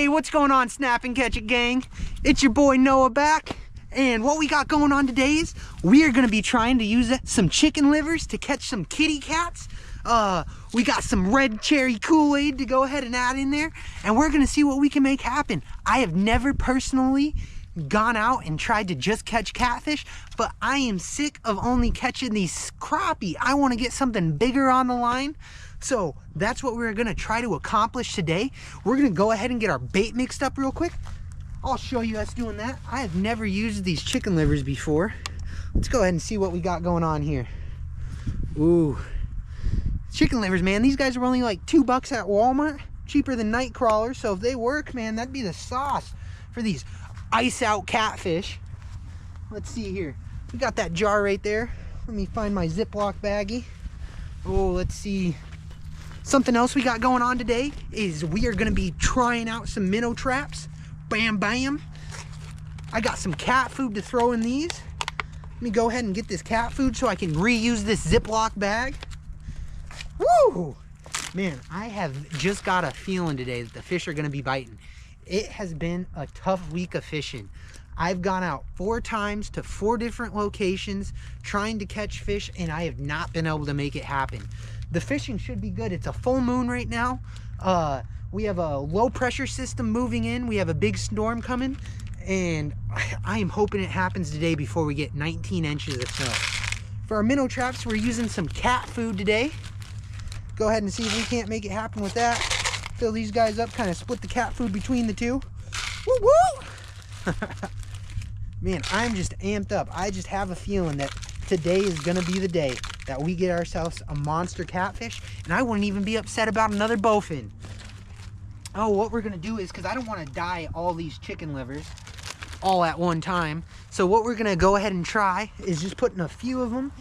Hey, what's going on, Snap and Catch It gang? It's your boy Noah back, and what we got going on today is we are going to be trying to use some chicken livers to catch some kitty cats. We got some red cherry Kool-Aid to go ahead and add in there, and we're going to see what we can make happen. I have never personally gone out and tried to just catch catfish, but I am sick of only catching these crappie. I want to get something bigger on the line. So that's what we're gonna try to accomplish today. We're gonna go ahead and get our bait mixed up real quick. I'll show you us doing that. I have never used these chicken livers before. Let's go ahead and see what we got going on here. Ooh, chicken livers, man. These guys are only like $2 at Walmart, cheaper than night crawlers. So if they work, man, that'd be the sauce for these ice out catfish. Let's see here. We got that jar right there. Let me find my Ziploc baggie. Oh, let's see. Something else we got going on today is we are going to be trying out some minnow traps. Bam, bam. I got some cat food to throw in these. Let me go ahead and get this cat food so I can reuse this Ziploc bag. Woo! Man, I have just got a feeling today that the fish are going to be biting. It has been a tough week of fishing. I've gone out 4 times to 4 different locations trying to catch fish, and I have not been able to make it happen. The fishing should be good. It's a full moon right now. We have a low pressure system moving in. We have a big storm coming, and I am hoping it happens today before we get 19 inches of snow. For our minnow traps, we're using some cat food today. Go ahead and see if we can't make it happen with that. Fill these guys up, kind of split the cat food between the two. Woo woo! Man, I'm just amped up. I just have a feeling that today is gonna be the day that we get ourselves a monster catfish, and I wouldn't even be upset about another bowfin. Oh, what we're gonna do is, because I don't want to dye all these chicken livers all at one time, so what we're gonna go ahead and try is just putting a few of them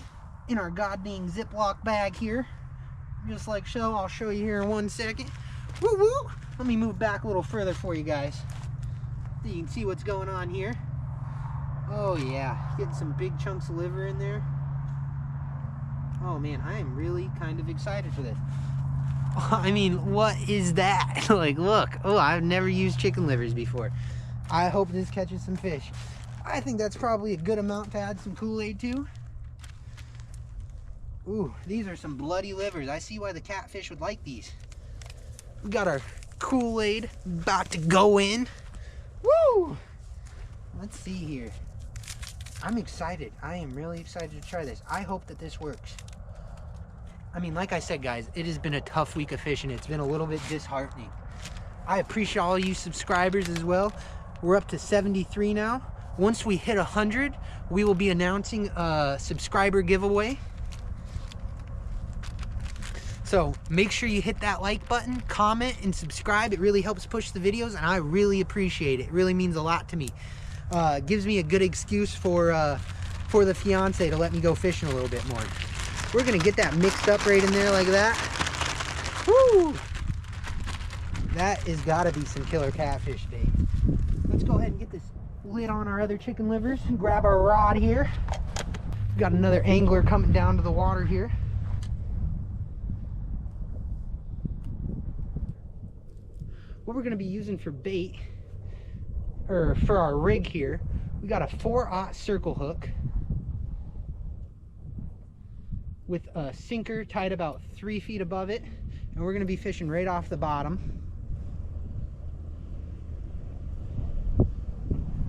in our goddamn Ziploc bag here, just like so. I'll show you here in 1 second. Woo woo! Let me move back a little further for you guys so you can see what's going on here. Oh yeah, getting some big chunks of liver in there. Oh man, I am really kind of excited for this. I mean, what is that? Like, look. Oh, I've never used chicken livers before. I hope this catches some fish. I think that's probably a good amount to add some Kool-Aid to. Ooh, these are some bloody livers. I see why the catfish would like these. We got our Kool-Aid about to go in. Woo! Let's see here. I'm excited. I am really excited to try this. I hope that this works. I mean, like I said, guys, it has been a tough week of fishing. It's been a little bit disheartening. I appreciate all you subscribers as well. We're up to 73 now. Once we hit 100, we will be announcing a subscriber giveaway. So make sure you hit that like button, comment, and subscribe. It really helps push the videos, and I really appreciate it. It really means a lot to me. Gives me a good excuse for the fiance to let me go fishing a little bit more. We're gonna get that mixed up right in there like that. Woo! That is gotta be some killer catfish bait. Let's go ahead and get this lid on our other chicken livers and grab our rod here. We've got another angler coming down to the water here. What we're gonna be using for bait, or for our rig here, we got a 4/0 circle hook with a sinker tied about 3 feet above it, and we're gonna be fishing right off the bottom.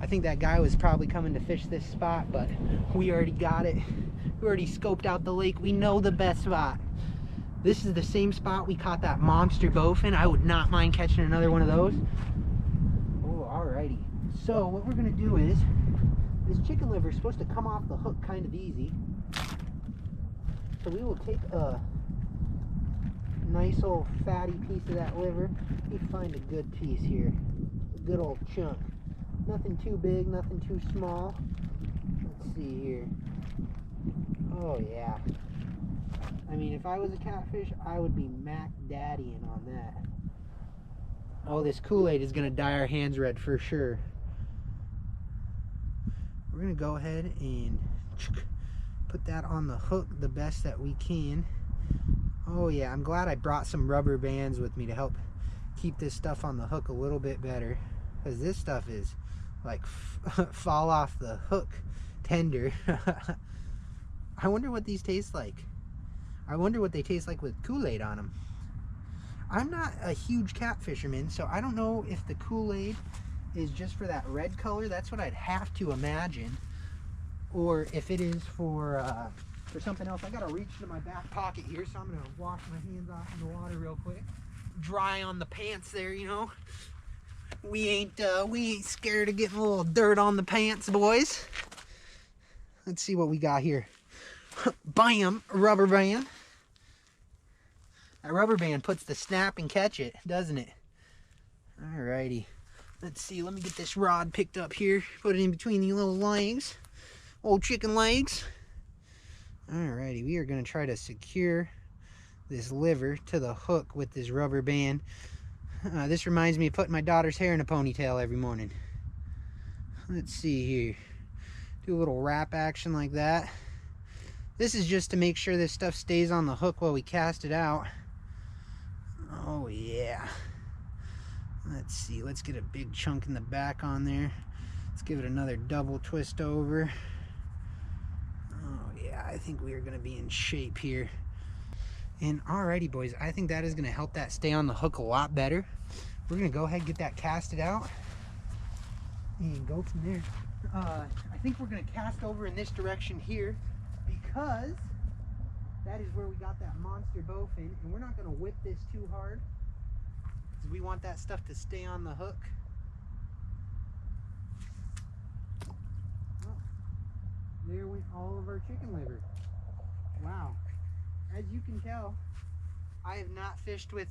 I think that guy was probably coming to fish this spot, but we already got it. We already scoped out the lake. We know the best spot. This is the same spot we caught that monster bowfin. I would not mind catching another one of those. Oh, alrighty. So what we're gonna do is, this chicken liver is supposed to come off the hook kind of easy. So we will take a nice old fatty piece of that liver. Let me find a good piece here. A good old chunk. Nothing too big, nothing too small. Let's see here. Oh yeah. I mean, if I was a catfish, I would be Mac Daddying on that. Oh, this Kool-Aid is gonna dye our hands red for sure. We're gonna go ahead and put that on the hook the best that we can. Oh yeah, I'm glad I brought some rubber bands with me to help keep this stuff on the hook a little bit better, because this stuff is like fall off the hook tender. I wonder what these taste like. I wonder what they taste like with Kool-Aid on them. I'm not a huge cat fisherman, so I don't know if the Kool-Aid is just for that red color. That's what I'd have to imagine. Or if it is for something else. I gotta reach to my back pocket here, so I'm gonna wash my hands off in the water real quick. Dry on the pants there, you know. We ain't scared of getting a little dirt on the pants, boys. Let's see what we got here. Bam, rubber band. That rubber band puts the snap and catch it, doesn't it? Alrighty. Let's see, let me get this rod picked up here. Put it in between these little legs. Old chicken legs. Alrighty, we are going to try to secure this liver to the hook with this rubber band. This reminds me of putting my daughter's hair in a ponytail every morning. Let's see here. Do a little wrap action like that. This is just to make sure this stuff stays on the hook while we cast it out. Oh yeah. Let's see, let's get a big chunk in the back on there. Let's give it another double twist over. Oh yeah, I think we are going to be in shape here. And alrighty boys, I think that is going to help that stay on the hook a lot better. We're going to go ahead and get that casted out and go from there. I think we're going to cast over in this direction here, because that is where we got that monster bowfin, and we're not going to whip this too hard because we want that stuff to stay on the hook. Oh, there went all of our chicken liver. Wow. As you can tell, I have not fished with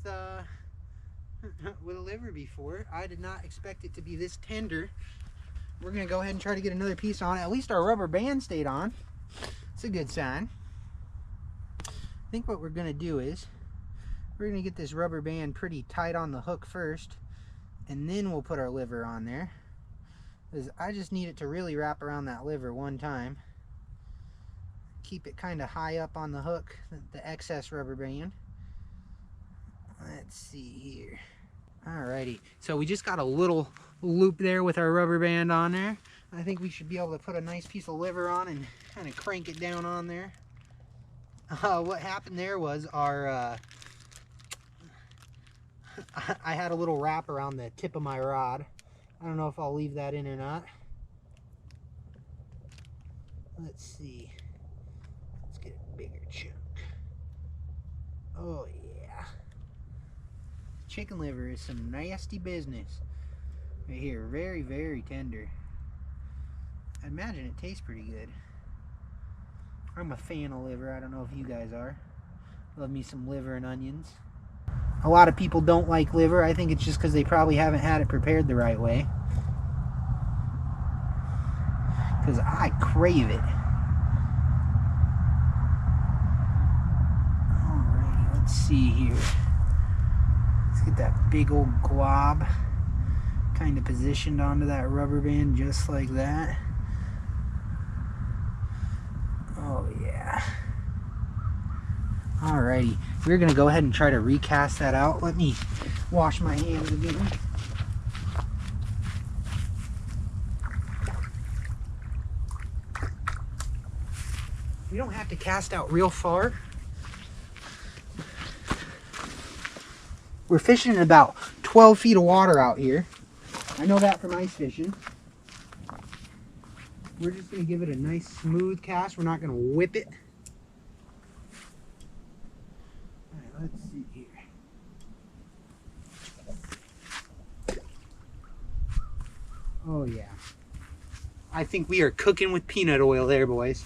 with a liver before. I did not expect it to be this tender. We're going to go ahead and try to get another piece on. At least our rubber band stayed on. It's a good sign. I think what we're going to do is we're going to get this rubber band pretty tight on the hook first, and then we'll put our liver on there, because I just need it to really wrap around that liver one time. Keep it kind of high up on the hook, the excess rubber band. Let's see here. Alrighty, so we just got a little loop there with our rubber band on there. I think we should be able to put a nice piece of liver on and kind of crank it down on there. What happened there was our I had a little wrap around the tip of my rod. I don't know if I'll leave that in or not. Let's see. Let's get a bigger chunk. Oh yeah. Chicken liver is some nasty business. Right here, very, very tender. I imagine it tastes pretty good. I'm a fan of liver. I don't know if you guys are. Love me some liver and onions. A lot of people don't like liver. I think it's just because they probably haven't had it prepared the right way. Because I crave it. Alrighty, let's see here. Let's get that big old glob kind of positioned onto that rubber band just like that. Oh yeah. Alrighty, we're gonna go ahead and try to recast that out. Let me wash my hands again. We don't have to cast out real far. We're fishing in about 12 feet of water out here. I know that from ice fishing. We're just going to give it a nice smooth cast. We're not going to whip it. Alright, let's see here. Oh yeah. I think we are cooking with peanut oil there, boys.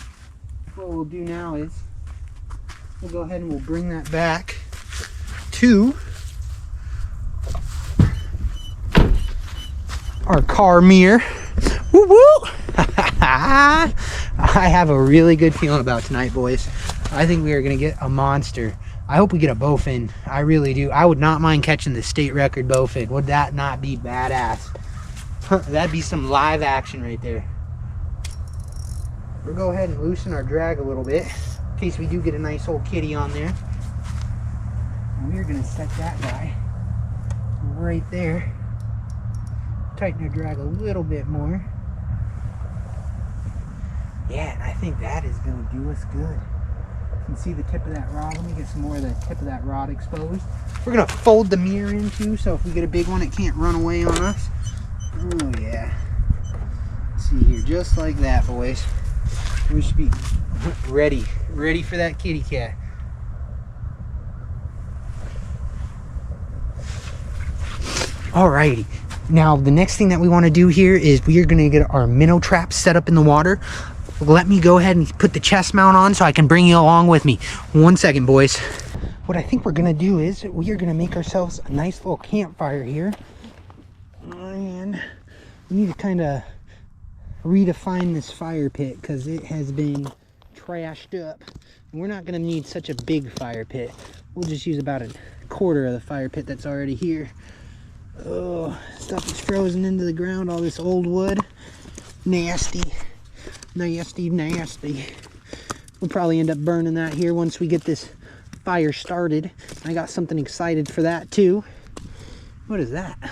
What we'll do now is we'll go ahead and we'll bring that back to our car mirror. Woo woo! I have a really good feeling about tonight, boys. I think we are going to get a monster. I hope we get a bowfin. I really do. I would not mind catching the state record bowfin. Would that not be badass? That'd be some live action right there. We'll go ahead and loosen our drag a little bit in case we do get a nice old kitty on there. And we're going to set that guy right there. Tighten the drag a little bit more. Yeah, and I think that is going to do us good. You can see the tip of that rod. Let me get some more of the tip of that rod exposed. We're going to fold the mirror in too, so if we get a big one, it can't run away on us. Oh yeah. Let's see here, just like that, boys. We should be ready for that kitty cat. Alrighty. Now, the next thing that we want to do here is we are going to get our minnow trap set up in the water. Let me go ahead and put the chest mount on so I can bring you along with me. 1 second, boys. What I think we're going to do is we are going to make ourselves a nice little campfire here. And we need to kind of redefine this fire pit because it has been trashed up. And we're not going to need such a big fire pit. We'll just use about a quarter of the fire pit that's already here. Oh, stuff is frozen into the ground, all this old wood. Nasty. Nasty, nasty. We'll probably end up burning that here once we get this fire started. I got something excited for that too. What is that? I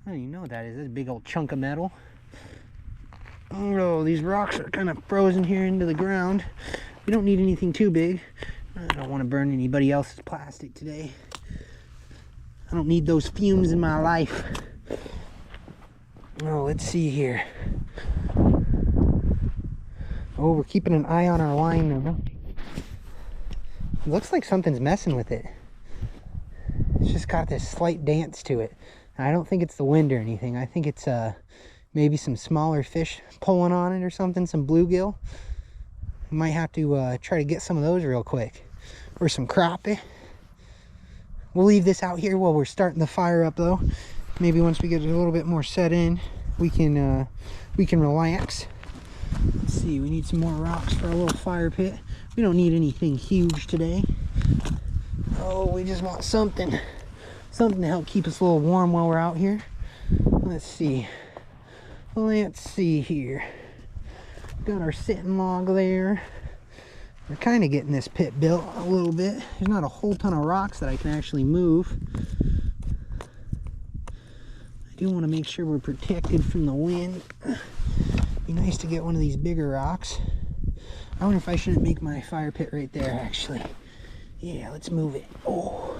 don't even know what that is. That's a big old chunk of metal. Oh, these rocks are kind of frozen here into the ground. We don't need anything too big. I don't want to burn anybody else's plastic today. I don't need those fumes in my life. Oh, let's see here. Oh, we're keeping an eye on our line now. It looks like something's messing with it. It's just got this slight dance to it. I don't think it's the wind or anything. I think it's maybe some smaller fish pulling on it or something, some bluegill. We might have to try to get some of those real quick. Or some crappie. We'll leave this out here while we're starting the fire up though. Maybe once we get a little bit more set in, we can relax. Let's see, we need some more rocks for our little fire pit. We don't need anything huge today. Oh, we just want something to help keep us a little warm while we're out here. Let's see here. Got our sitting log there. We're kind of getting this pit built a little bit. There's not a whole ton of rocks that I can actually move. I do want to make sure we're protected from the wind. Be nice to get one of these bigger rocks. I wonder if I shouldn't make my fire pit right there, actually. Yeah, let's move it. Oh,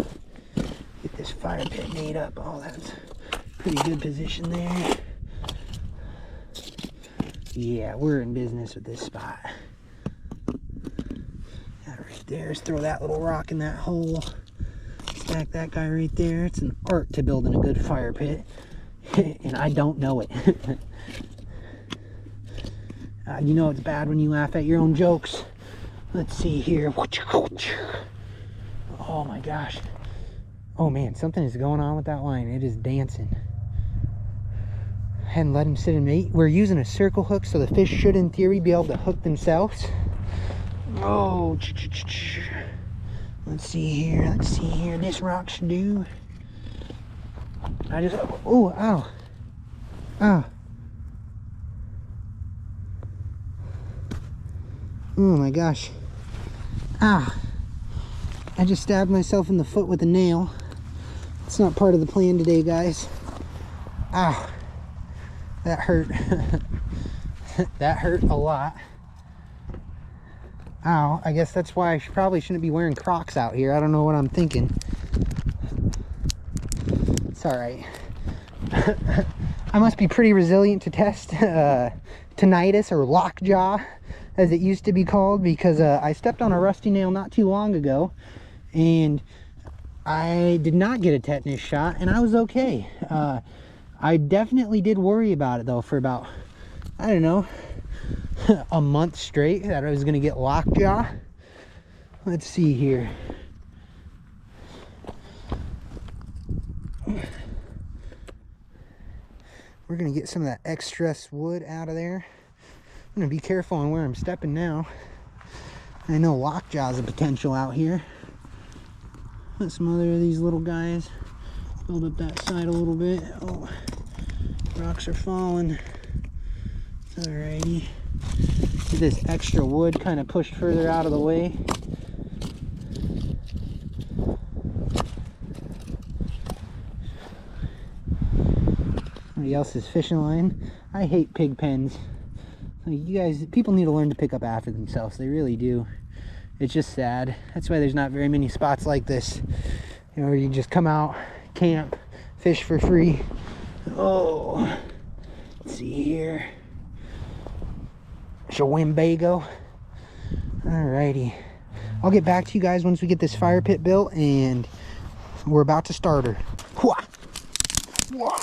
get this fire pit made up. Oh, that's pretty good position there. Yeah, we're in business with this spot. There, let's throw that little rock in that hole. Stack that guy right there. It's an art to building a good fire pit. And I don't know it. You know it's bad when you laugh at your own jokes. Let's see here. Oh my gosh. Oh man, something is going on with that line. It is dancing. I hadn't let him sit in mate. We're using a circle hook, so the fish should in theory be able to hook themselves. Oh, let's see here. This rock should do. Oh, ow. Oh my gosh. Ah. I just stabbed myself in the foot with a nail. It's not part of the plan today, guys. Ah. That hurt. That hurt a lot. Ow, I guess that's why I probably shouldn't be wearing Crocs out here. I don't know what I'm thinking. It's alright. I must be pretty resilient to test tinnitus or lockjaw, as it used to be called, because I stepped on a rusty nail not too long ago, and I did not get a tetanus shot, and I was okay. I definitely did worry about it, though, for about, I don't know, a month straight, that I was going to get lockjaw. Let's see here. We're going to get some of that excess wood out of there. I'm going to be careful on where I'm stepping now. I know lockjaw is a potential out here. Let some other of these little guys build up that side a little bit. Oh, rocks are falling. Alrighty. Get this extra wood kind of pushed further out of the way. somebody else's fishing line. I hate pig pens. You guys, people need to learn to pick up after themselves. They really do. It's just sad. That's why there's not very many spots like this, you know, where you just come out, camp, fish for free. Oh, let's see here. Winnebago. Alrighty. I'll get back to you guys once we get this fire pit built, and we're about to start her. Whoa. Whoa.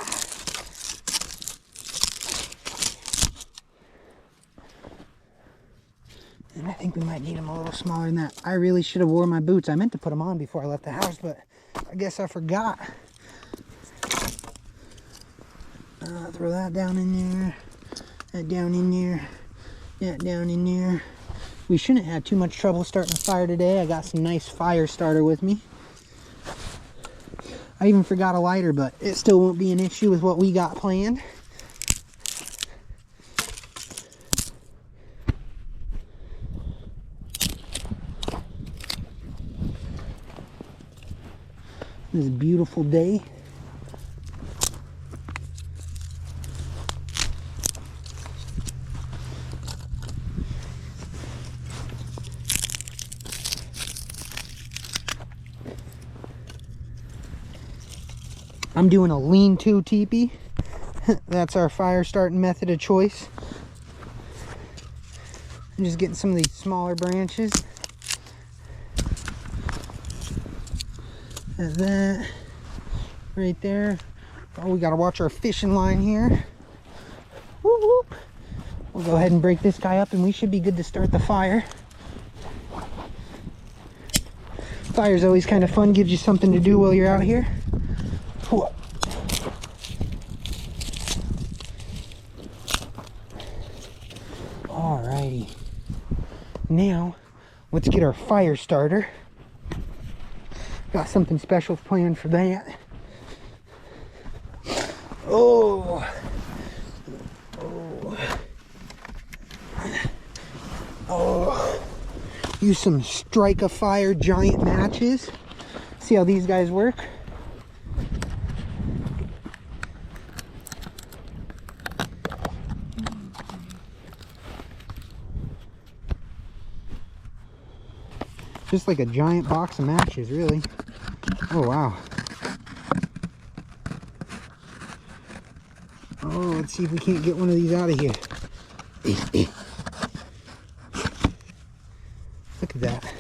And I think we might need them a little smaller than that. I really should have worn my boots. I meant to put them on before I left the house, but I guess I forgot. Throw that down in there. That down in there. That down in there. We shouldn't have too much trouble starting a fire today. I got some nice fire starter with me. I even forgot a lighter, but it still won't be an issue with what we got planned. This beautiful day. I'm doing a lean-to teepee. That's our fire starting method of choice. I'm just getting some of these smaller branches. There's that right there. Oh, we gotta watch our fishing line here. Whoop, whoop. We'll go ahead and break this guy up and we should be good to start the fire. Fire's always kind of fun, gives you something to do while you're out here. Alrighty. Now, let's get our fire starter. Got something special planned for that. Oh. Oh. Oh. Use some Strike a Fire giant matches. See how these guys work? Just like a giant box of matches, really. Oh, wow. Oh, let's see if we can't get one of these out of here. Look at that.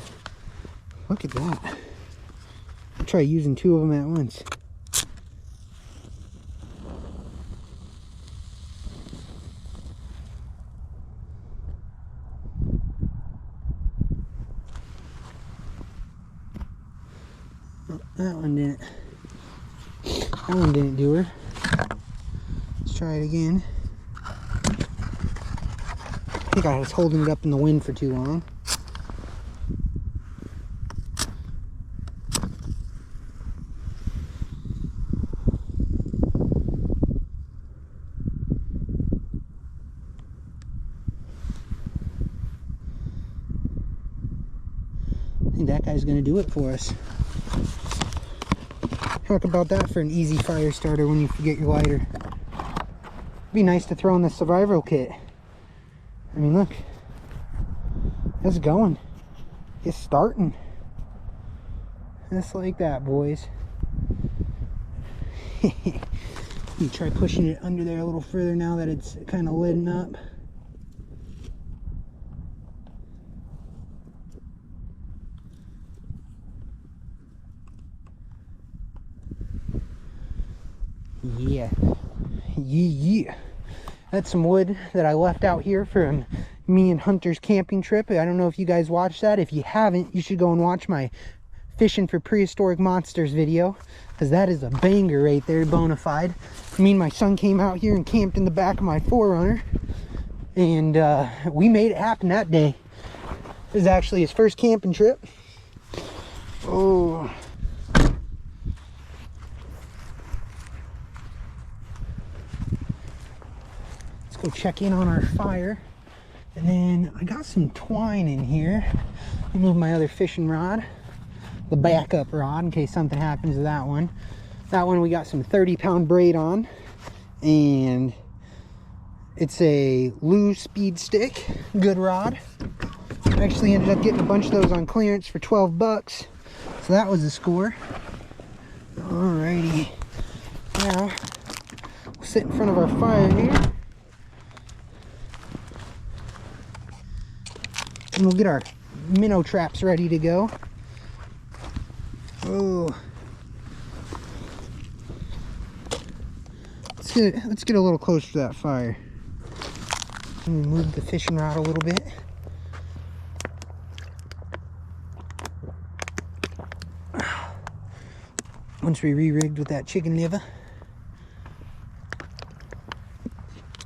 Look at that. I'll try using two of them at once. That one didn't. That one didn't do her. Let's try it again. I think I was holding it up in the wind for too long. I think that guy's gonna do it for us. Talk about that for an easy fire starter when you forget your lighter. Be nice to throw in the survival kit. I mean, look. It's going. It's starting. Just like that, boys. You try pushing it under there a little further now that it's kind of lit up. Yeah. That's some wood that I left out here from me and Hunter's camping trip. I don't know if you guys watched that. If you haven't, you should go and watch my Fishing for Prehistoric Monsters video, because that is a banger right there, bona fide. Me and my son came out here and camped in the back of my 4Runner, and we made it happen that day. It was actually his first camping trip. Oh. Go check in on our fire. And then I got some twine in here. Let me move my other fishing rod, the backup rod, in case something happens to that one. That one we got some 30-pound braid on, and it's a Lou Speed Stick, good rod. I actually ended up getting a bunch of those on clearance for 12 bucks, so that was a score. Alrighty, now we'll sit in front of our fire here, and we'll get our minnow traps ready to go. Oh, let's get a little closer to that fire. Move the fishing rod a little bit. Once we re-rigged with that chicken liver,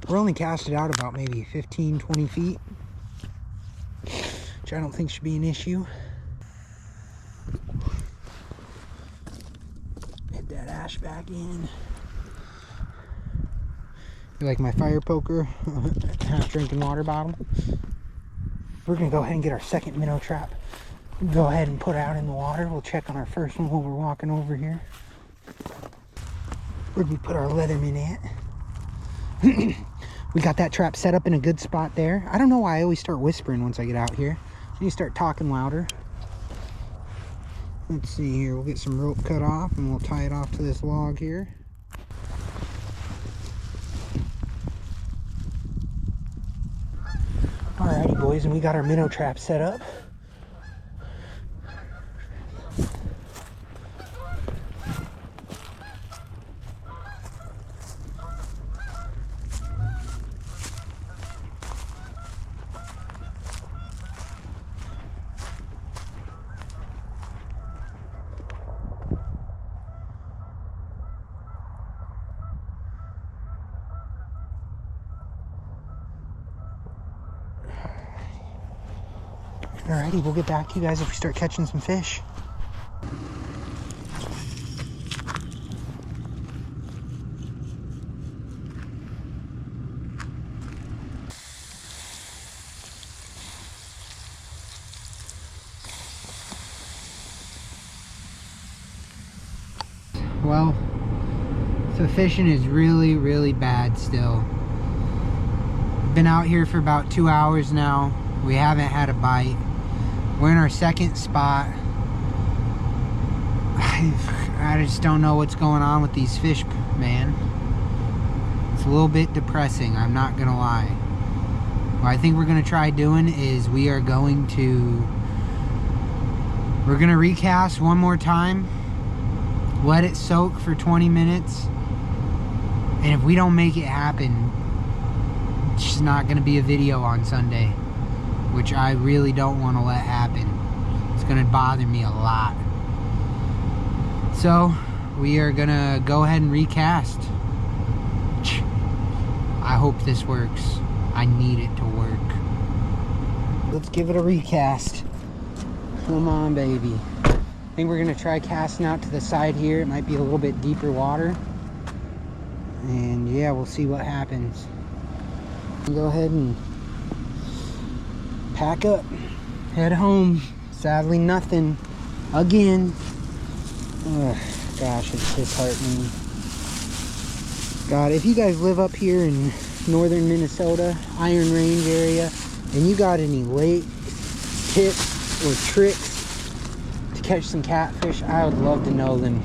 we're only casted out about maybe 15-20 feet, which I don't think should be an issue. Hit that ash back in. You like my fire poker, half drinking water bottle? We're gonna go ahead and get our second minnow trap. Go ahead and put it out in the water. We'll check on our first one while we're walking over here. Where did we put our Leatherman at? We got that trap set up in a good spot there. I don't know why I always start whispering once I get out here. So you start talking louder. Let's see here. We'll get some rope cut off and we'll tie it off to this log here. Alrighty boys, and we got our minnow trap set up. Alrighty, we'll get back to you guys if we start catching some fish. Well, the fishing is really bad still. I've been out here for about 2 hours now. We haven't had a bite. We're in our second spot. I just don't know what's going on with these fish, man. It's a little bit depressing, I'm not gonna lie. What I think we're gonna try doing is we're gonna recast one more time, let it soak for 20 minutes, and if we don't make it happen, it's just not gonna be a video on Sunday, which I really don't want to let happen. It's gonna bother me a lot. So we are gonna go ahead and recast. I hope this works. I need it to work. Let's give it a recast. Come on, baby. I think we're gonna try casting out to the side here. It might be a little bit deeper water. And yeah, we'll see what happens. Go ahead and pack up, head home. Sadly, nothing again. Ugh, gosh, it's disheartening. God, if you guys live up here in northern Minnesota, Iron Range area, and you got any lake tips or tricks to catch some catfish, I would love to know them,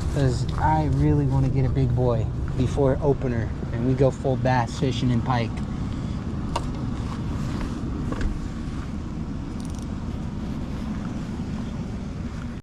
because I really want to get a big boy before opener and we go full bass fishing and pike.